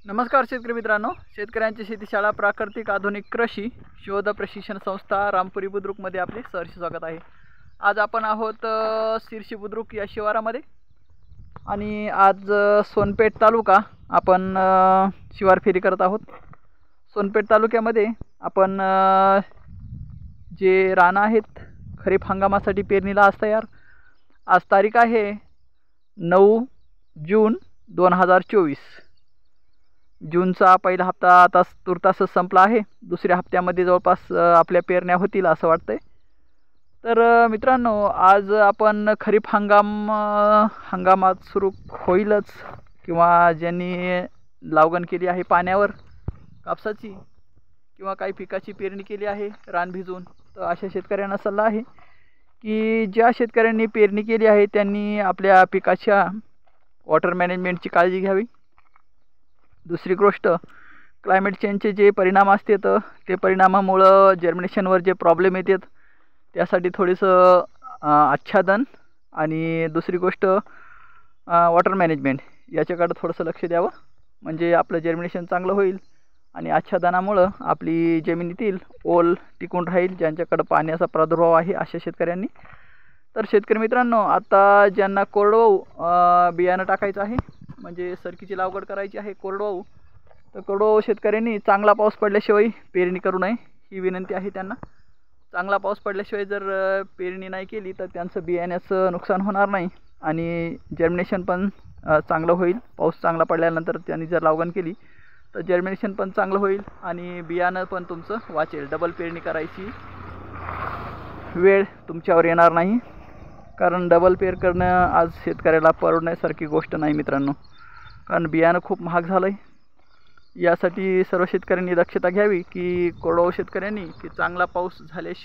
नमस्कार शेतकरी मित्रांनो, शेतकऱ्यांची शेतीशाळा प्राकृतिक आधुनिक कृषी शोध प्रशिक्षण संस्था रामपुरी बुद्रुकमध्ये आपले सहर्ष स्वागत आहे। आज आपण आहोत शिरशी बुद्रुक या शिवारामध्ये आणि आज सोनपेठ तालुका आपण शिवार फेरी करत आहोत। सोनपेठ तालुक्यामध्ये आपण जे रानं आहेत खरीप हंगामासाठी पेरणीला आज तयार। आज तारीख आहे 9 जून 2024। जूनचा पहिला हप्ता आता तुर्तासच संपला आहे। दुसऱ्या हप्त्यामध्ये जवळपास आपल्या पेरण्या होतील असं वाटतंय। तर मित्रांनो, आज आपण खरीप हंगामात सुरू होईलच किंवा ज्यांनी लावगण केली आहे पाण्यावर कापसाची किंवा काही पिकाची पेरणी केली आहे रान भिजून, तर अशा शेतकऱ्यांना सल्ला आहे की ज्या शेतकऱ्यांनी पेरणी केली आहे त्यांनी आपल्या पिकाच्या वॉटर मॅनेजमेंटची काळजी घ्यावी। दुसरी गोष्ट, क्लायमेट चेंजचे जे परिणाम असतात ते परिणामामुळे जर्मिनेशनवर जे प्रॉब्लेम येतात त्यासाठी थोडंसं आच्छादन आणि दुसरी गोष्ट वॉटर मॅनेजमेंट याच्याकडे थोडंसं लक्ष द्यावं, म्हणजे आपलं जर्मिनेशन चांगलं होईल आणि आच्छादनामुळं आपली जमिनीतील ओल टिकून राहील ज्यांच्याकडे पाण्याचा प्रादुर्भाव आहे अशा शेतकऱ्यांनी। तर शेतकरी मित्रांनो, आता ज्यांना कोरडवाहू बियाणं टाकायचं आहे म्हणजे सरकीची लागवड करायची आहे कोरडवाहू, तर कोरडवाहू शेतकऱ्यांनी चांगला पाऊस पडल्याशिवाय पेरणी करू नये ही विनंती आहे त्यांना। चांगला पाऊस पडल्याशिवाय जर पेरणी नाही केली तर त्यांचं बियाण्याचं नुकसान होणार नाही आणि जर्मिनेशन पण चांगलं होईल। पाऊस चांगला पडल्यानंतर त्यांनी जर लागवड केली तर जर्मिनेशन पण चांगलं होईल आणि बियाणं पण तुमचं वाचेल। डबल पेरणी करायची वेळ तुमच्यावर येणार नाही, कारण डबल पेर करणं आज शेतकऱ्याला परवडण्यासारखी गोष्ट नाही मित्रांनो, कारण बियाणं खूप महाग झालं आहे। यासाठी सर्व शेतकऱ्यांनी दक्षता घ्यावी की कोरडवाहू शेतकऱ्यांनी की चांगला पाऊस झाल्याशिवाय